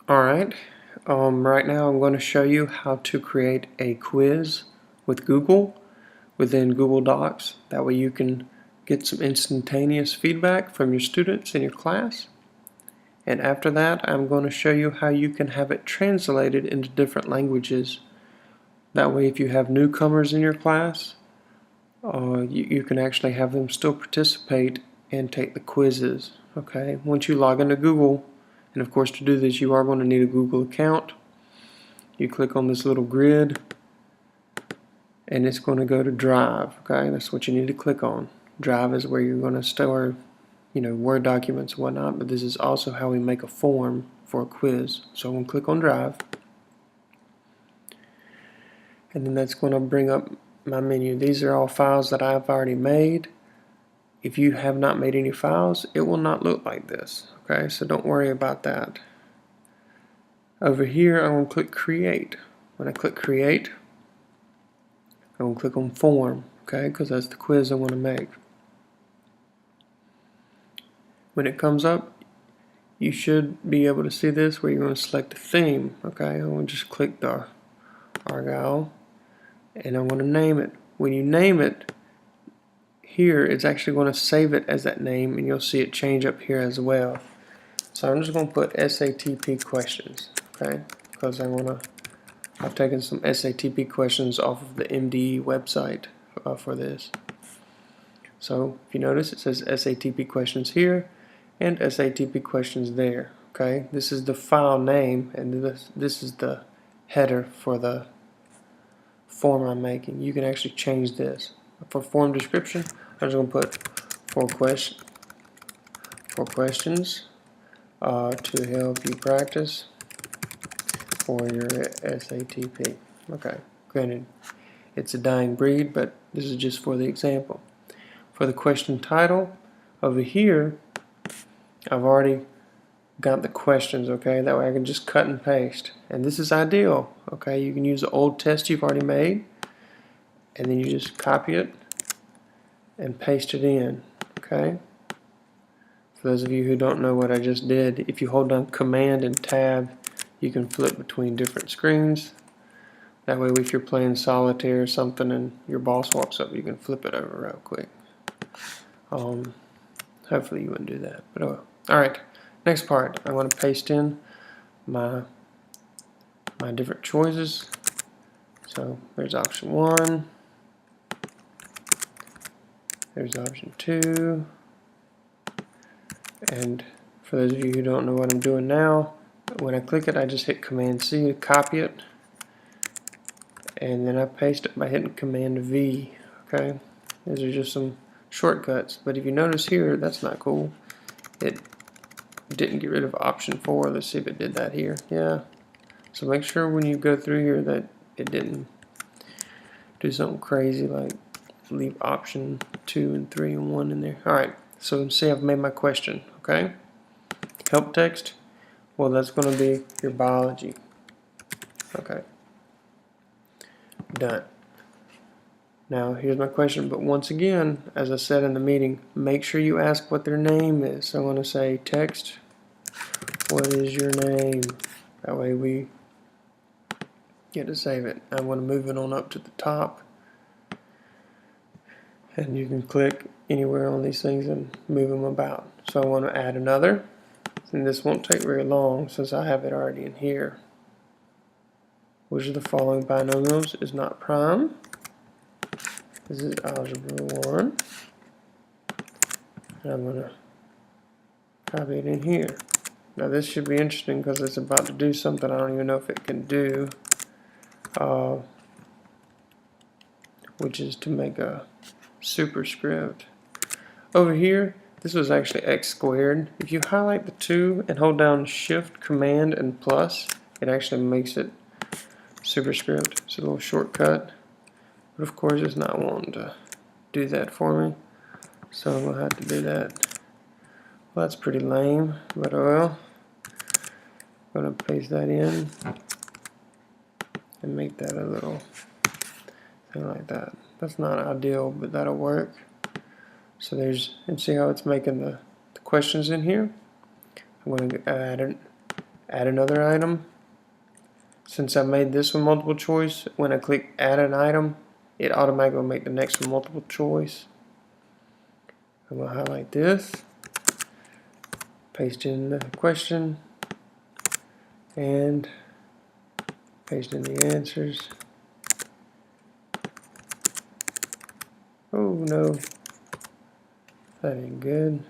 Alright, right now I'm going to show you how to create a quiz with Google within Google Docs. That way you can get some instantaneous feedback from your students in your class. And after that, I'm going to show you how you can have it translated into different languages. That way if you have newcomers in your class, you can actually have them still participate and take the quizzes. Okay, once you log into Google, and of course to do this you are going to need a Google account. You click on this little grid and it's going to go to Drive. Okay, that's what you need to click on. Drive is where you're going to store, Word documents and whatnot, but this is also how we make a form for a quiz. So I'm going to click on Drive, and then that's going to bring up my menu. These are all files that I've already made. If you have not made any files, it will not look like this. Okay, so don't worry about that. Over here, I'm going to click Create. When I click Create, I'm going to click on Form, okay, because that's the quiz I want to make. When it comes up, you should be able to see this where you're going to select a theme. Okay, I'm going to just click the Argyle, and I'm going to name it. When you name it, here it's actually going to save it as that name, and you'll see it change up here as well. So I'm just going to put SATP questions, okay, because I've taken some SATP questions off of the MDE website for this. So if you notice, it says SATP questions here and SATP questions there. Okay, this is the file name, and this is the header for the form I'm making. You can actually change this. For form description, I'm just going to put four questions to help you practice for your SATP. Okay, granted, it's a dying breed, but this is just for the example. For the question title, over here, I've already got the questions, okay? That way I can just cut and paste. And this is ideal, okay? You can use the old test you've already made, and then you just copy it and paste it in, okay? For those of you who don't know what I just did, if you hold down Command and Tab, you can flip between different screens. That way if you're playing solitaire or something and your boss walks up, you can flip it over real quick. Hopefully you wouldn't do that, but oh well. Alright, next part, I want to paste in my different choices. So there's option 1, there's option 2, and for those of you who don't know what I'm doing now, when I click it I just hit Command C to copy it, and then I paste it by hitting Command V. Okay, these are just some shortcuts, but if you notice here, that's not cool. It didn't get rid of option 4. Let's see if it did that here. Yeah, so make sure when you go through here that it didn't do something crazy like leave option 2 and 3 and 1 in there. Alright, so see, I've made my question. Okay, help text, well, that's going to be your biology. Okay, done. Now here's my question, but once again, as I said in the meeting, make sure you ask what their name is. So I'm going to say text, what is your name? That way we get to save it. I want to move it on up to the top, and you can click anywhere on these things and move them about. So I want to add another, and this won't take very long since I have it already in here. Which of the following binomials is not prime? This is algebra 1, and I'm going to copy it in here. Now this should be interesting because it's about to do something I don't even know if it can do, which is to make a superscript. Over here, this was actually x squared. If you highlight the 2 and hold down Shift, Command, and plus, it actually makes it superscript. It's a little shortcut. But of course it's not wanting to do that for me, so I'm going to have to do that. Well, that's pretty lame, but oh well. I'm going to paste that in and make that a little thing like that. That's not ideal, but that'll work. So there's, and see how it's making the questions in here? I'm going to add add another item. Since I made this one multiple choice, when I click add an item, it automatically will make the next one multiple choice. I'm going to highlight this, paste in the question, and paste in the answers. Oh no, that ain't good.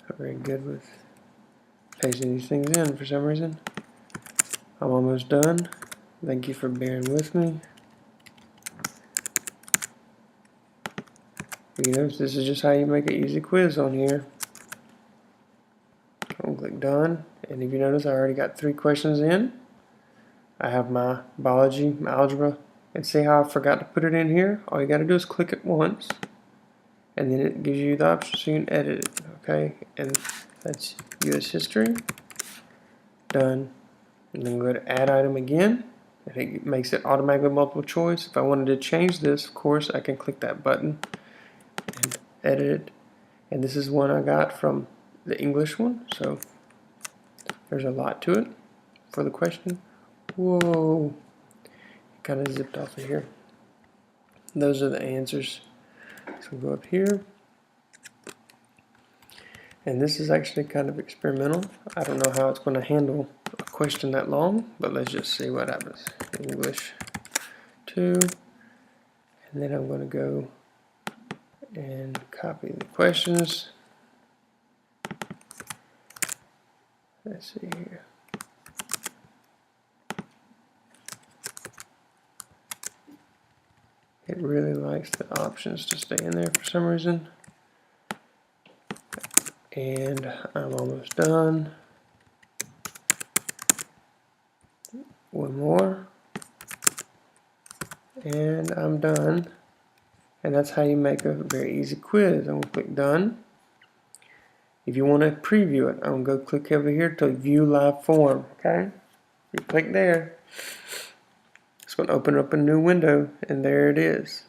Not very good with pasting these things in for some reason. I'm almost done. Thank you for bearing with me. You notice this is just how you make an easy quiz on here. I'll click done, and if you notice I already got 3 questions in. I have my biology, my algebra, and see how I forgot to put it in here? All you got to do is click it once, and then it gives you the option so you can edit it, okay? And that's US history, done. And then go to add item again, and it makes it automatically multiple choice. If I wanted to change this, of course, I can click that button and edit it. And this is one I got from the English one, so there's a lot to it for the question. Whoa, kind of zipped off of here. Those are the answers. So we'll go up here. And this is actually kind of experimental. I don't know how it's going to handle a question that long, but let's just see what happens. English 2. And then I'm going to go and copy the questions. Let's see here. It really likes the options to stay in there for some reason. And I'm almost done. One more. And I'm done. And that's how you make a very easy quiz. I'm going to click done. If you want to preview it, I'm going to go click over here to view live form. Okay? You click there. It's going to open up a new window, and there it is.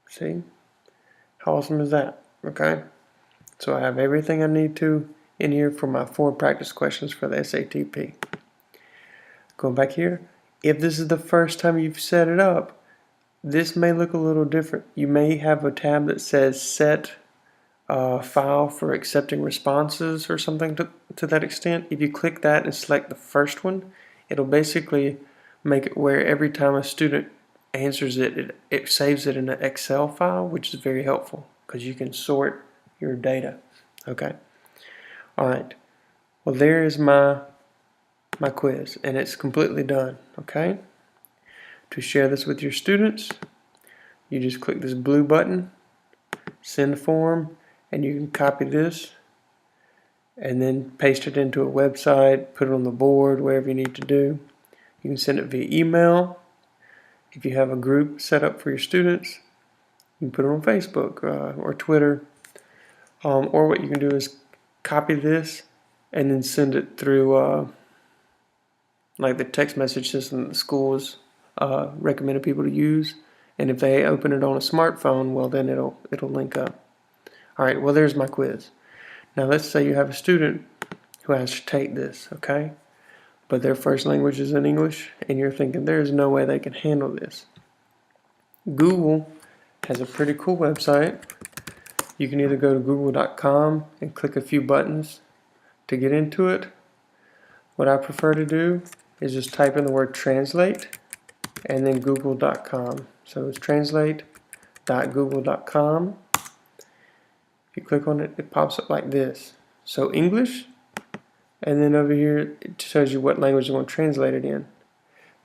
See? How awesome is that? Okay? So I have everything I need to in here for my 4 practice questions for the SATP. Going back here, if this is the first time you've set it up, this may look a little different. You may have a tab that says set file for accepting responses or something to that extent. If you click that and select the first one, it'll basically make it where every time a student answers it, it saves it in an Excel file, which is very helpful because you can sort your data. Okay. All right. Well, there is my quiz, and it's completely done. Okay. To share this with your students, you just click this blue button, send form, and you can copy this and then paste it into a website, put it on the board, wherever you need to do. You can send it via email. If you have a group set up for your students, you can put it on Facebook or Twitter. Or what you can do is copy this and then send it through like the text message system that the schools recommended people to use. And if they open it on a smartphone, well, then it'll link up. All right, well, there's my quiz. Now let's say you have a student who has to take this, okay? But their first language is in English, and you're thinking there's no way they can handle this. Google has a pretty cool website. You can either go to google.com and click a few buttons to get into it. What I prefer to do is just type in the word translate and then google.com. So it's translate.google.com. If you click on it, it pops up like this. So English, and then over here it shows you what language you want to translate it in.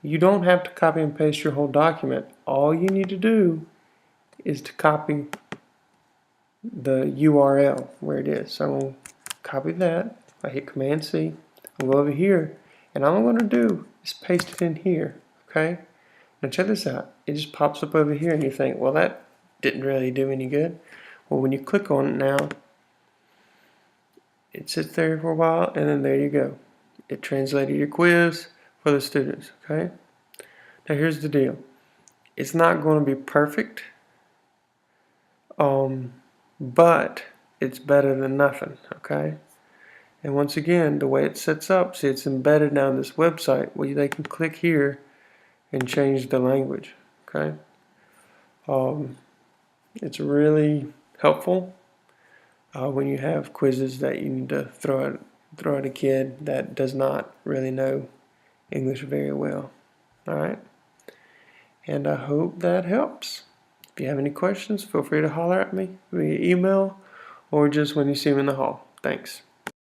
You don't have to copy and paste your whole document. All you need to do is to copy the URL where it is. So I'm going to copy that. I hit Command C. I'll go over here, and all I'm going to do is paste it in here. Okay? Now check this out. It just pops up over here, and you think, well, that didn't really do any good. Well, when you click on it now, it sits there for a while, and then there you go. It translated your quiz for the students. Okay? Now here's the deal. It's not going to be perfect. But it's better than nothing, okay? And once again, the way it sets up, see, it's embedded now in this website where they can click here and change the language. Okay, it's really helpful when you have quizzes that you need to throw at a kid that does not really know English very well. All right, and I hope that helps. If you have any questions, feel free to holler at me via email or just when you see me in the hall. Thanks.